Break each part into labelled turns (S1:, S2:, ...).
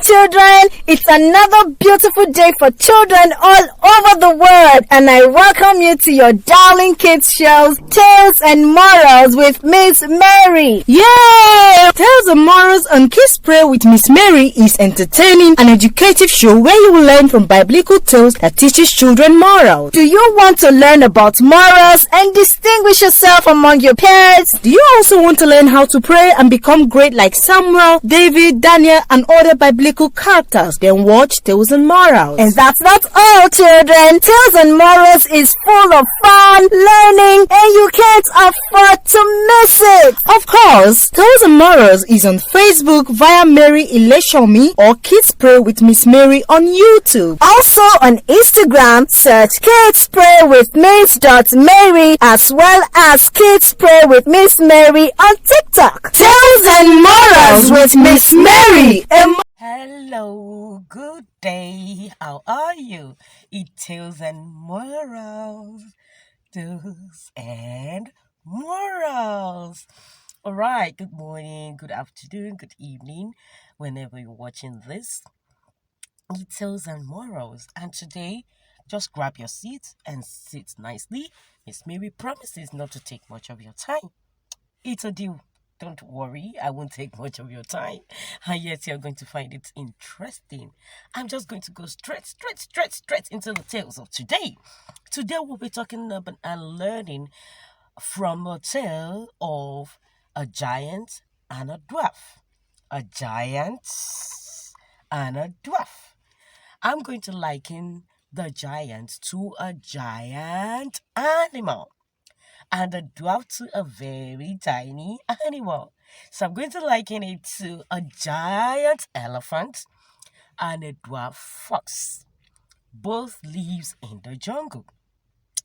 S1: children, it's another beautiful day for children all over the world, and I welcome you to your darling kids shows, Tales and Morals with Miss Mary.
S2: Yay! Tales and Morals on Kids Pray with Miss Mary is entertaining and educative show where you will learn from biblical tales that teaches children morals.
S1: Do you want to learn about morals and distinguish yourself among your peers?
S2: Do you also want to learn how to pray and become great like Samuel, David, Daniel, and other biblical characters? Then watch Tales and Morals.
S1: And that's not all, children. Tales and Morals is full of fun, learning, and you can't afford to miss it.
S2: Of course, Tales and Morals is on Facebook via Mary Ileshomi or Kids Pray with Miss Mary on YouTube.
S1: Also on Instagram, search Kids Pray with Miss.Mary as well as Kids Pray with Miss Mary on TikTok. Tales and Morals with Miss Mary.
S3: Hello, good day. How are you? It's Tales and Morals. Tales and Morals. All right, good morning, good afternoon, good evening, whenever you're watching this. It's Tales and Morals. And today, just grab your seat and sit nicely. Miss Mary promises not to take much of your time. It's a deal. Don't worry, I won't take much of your time. And yet you're going to find it interesting. I'm just going to go straight into the tales of today. Today we'll be talking about and learning from a tale of a giant and a dwarf. A giant and a dwarf. I'm going to liken the giant to a giant animal, and the dwarf to a very tiny animal. So I'm going to liken it to a giant elephant and a dwarf fox. Both lives in the jungle.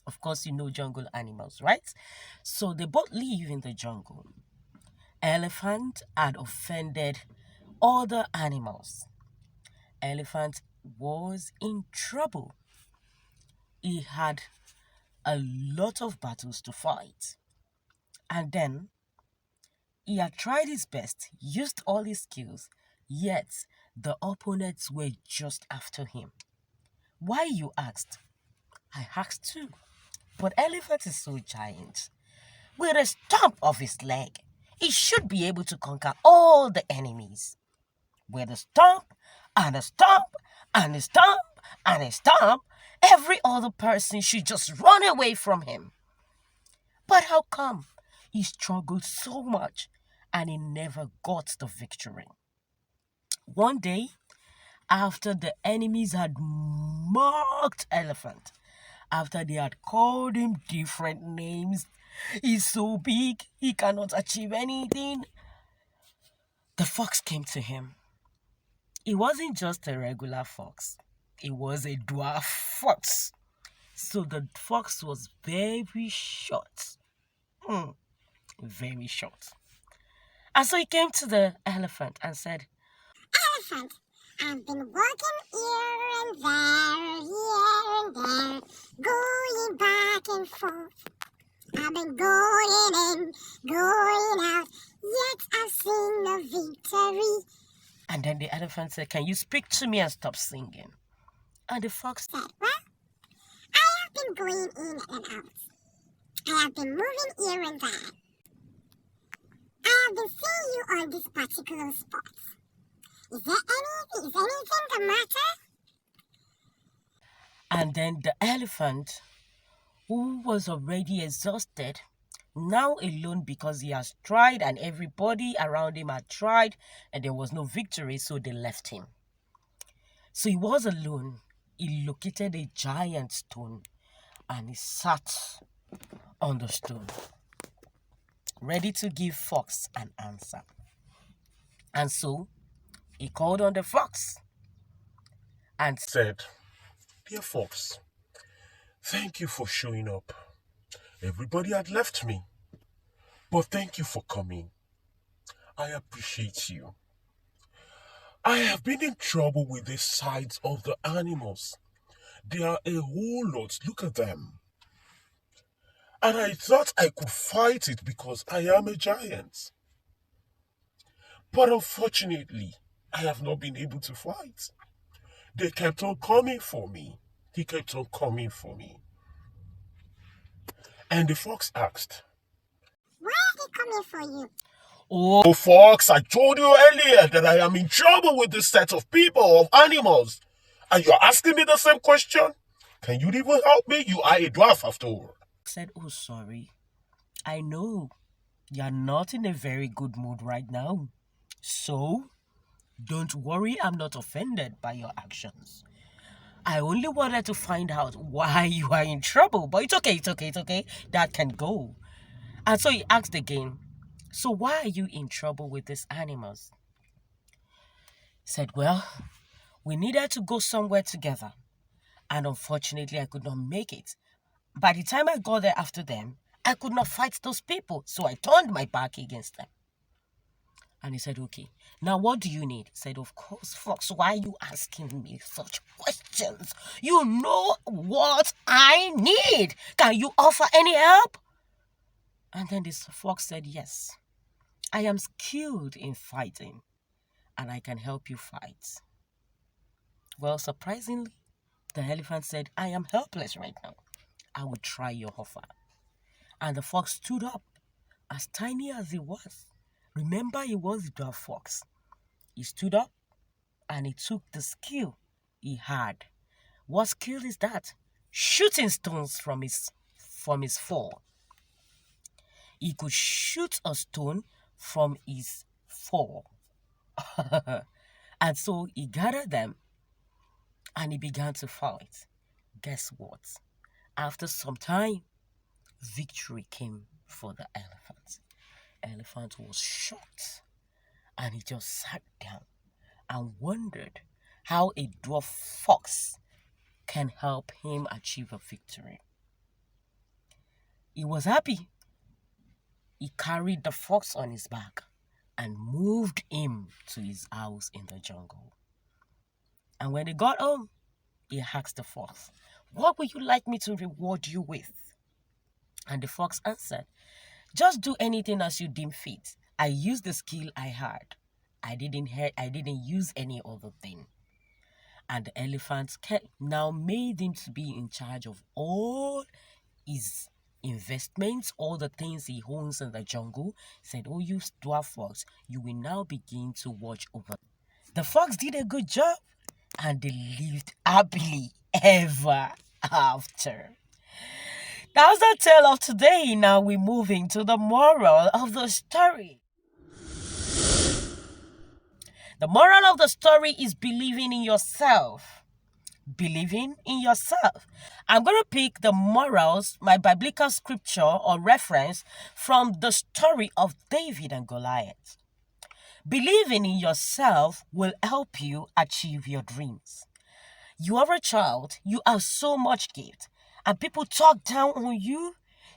S3: Of course, you know jungle animals, right? So they both live in the jungle. Elephant had offended other animals. Elephant was in trouble. He had a lot of battles to fight. And then he had tried his best, used all his skills, yet the opponents were just after him. Why, you asked? I asked too. But elephant is so giant. With a stomp of his leg, he should be able to conquer all the enemies. With a stomp and a stomp and a stomp and a stomp, every other person should just run away from him. But how come he struggled so much and he never got the victory? One day, after the enemies had mocked elephant, after they had called him different names, he's so big, he cannot achieve anything, the fox came to him. It wasn't just a regular fox. It was a dwarf fox. So the fox was very short. Very short. And so he came to the elephant and said,
S4: Elephant, I've been walking here and there, going back and forth. I've been going in, going out, yet I've seen no victory.
S3: And then the elephant said, can you speak to me and stop singing? And the fox
S4: said, well, I have been going in and out. I have been moving here and there. I have been seeing you on this particular spot. Is anything the matter?
S3: And then the elephant, who was already exhausted, now alone because he has tried and everybody around him had tried and there was no victory, so they left him. So he was alone. He located a giant stone and he sat on the stone, ready to give fox an answer. And so he called on the fox and
S5: said, Dear fox, thank you for showing up. Everybody had left me, but thank you for coming. I appreciate you. I have been in trouble with the sides of the animals. There are a whole lot. Look at them. And I thought I could fight it because I am a giant. But unfortunately, I have not been able to fight. They kept on coming for me. He kept on coming for me. And the fox asked,
S4: Why are they coming for you?
S5: Oh, fox, I told you earlier that I am in trouble with this set of people, of animals. And you're asking me the same question? Can you even help me? You are a dwarf after all.
S3: Said, oh, sorry. I know you're not in a very good mood right now. So, don't worry, I'm not offended by your actions. I only wanted to find out why you are in trouble. But it's okay. That can go. And so he asked again, so why are you in trouble with these animals? Said, well, we needed to go somewhere together. And unfortunately, I could not make it. By the time I got there after them, I could not fight those people. So I turned my back against them. And he said, okay, now what do you need? He said, of course, Fox, why are you asking me such questions? You know what I need. Can you offer any help? And then this fox said, yes, I am skilled in fighting and I can help you fight. Well, surprisingly, the elephant said, I am helpless right now. I will try your offer. And the fox stood up, as tiny as he was. Remember, he was the dwarf fox. He stood up and he took the skill he had. What skill is that? Shooting stones from his fall. He could shoot a stone from his fall. And so he gathered them and he began to fight. Guess what? After some time, victory came for the elephant. Elephant was shocked and he just sat down and wondered how a dwarf fox can help him achieve a victory. He was happy. He carried the fox on his back and moved him to his house in the jungle. And when he got home, he asked the fox, what would you like me to reward you with? And the fox answered, just do anything as you deem fit. I used the skill I had. I didn't use any other thing. And the elephant now made him to be in charge of all his investments, all the things he owns in the jungle. He said, oh, you dwarf fox, you will now begin to watch over. The fox did a good job and they lived happily ever after. That's the tale of today. Now we're moving to the moral of the story. The moral of the story is believing in yourself. Believing in yourself. I'm going to pick the morals, my biblical scripture or reference from the story of David and Goliath. Believing in yourself will help you achieve your dreams. You are a child, you have so much gift, and people talk down on you.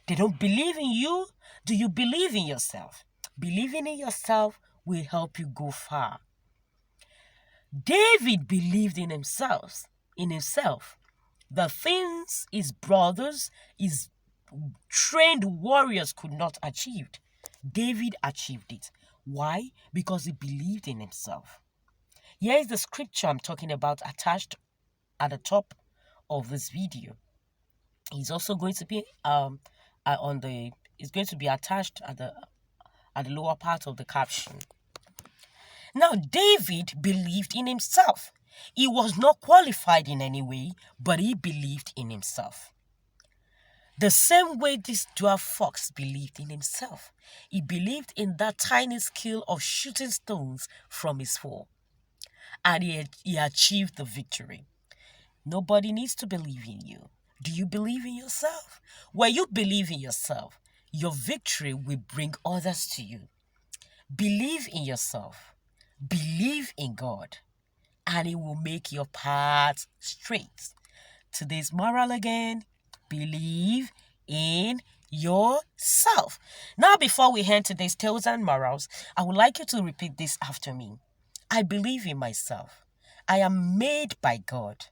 S3: They don't believe in you. Do you believe in yourself? Believing in yourself will help you go far. David believed in himself. The things his brothers, his trained warriors could not achieve, David achieved it. Why? Because he believed in himself. Here is the scripture I'm talking about attached at the top of this video. It's also going to be it's going to be attached at the lower part of the caption. Now, David believed in himself. He was not qualified in any way, but he believed in himself. The same way this dwarf fox believed in himself. He believed in that tiny skill of shooting stones from his fall. And he achieved the victory. Nobody needs to believe in you. Do you believe in yourself? When you believe in yourself, your victory will bring others to you. Believe in yourself. Believe in God. And He will make your path straight. Today's moral again, believe in yourself. Now, before we end today's tales and morals, I would like you to repeat this after me. I believe in myself. I am made by God.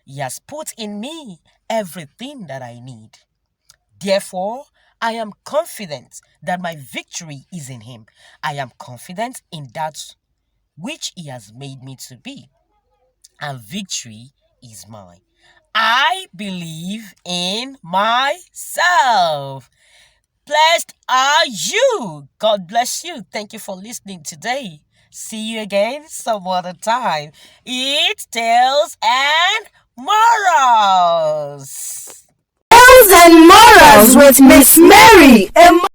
S3: He has put in me everything that I need. Therefore, I am confident that my victory is in Him. I am confident in that which He has made me to be, and victory is mine. I believe in myself. Blessed are you. God bless you. Thank you for listening today. See you again some other time. It's Tales and Morals.
S1: Tales and Morals with Miss Mary.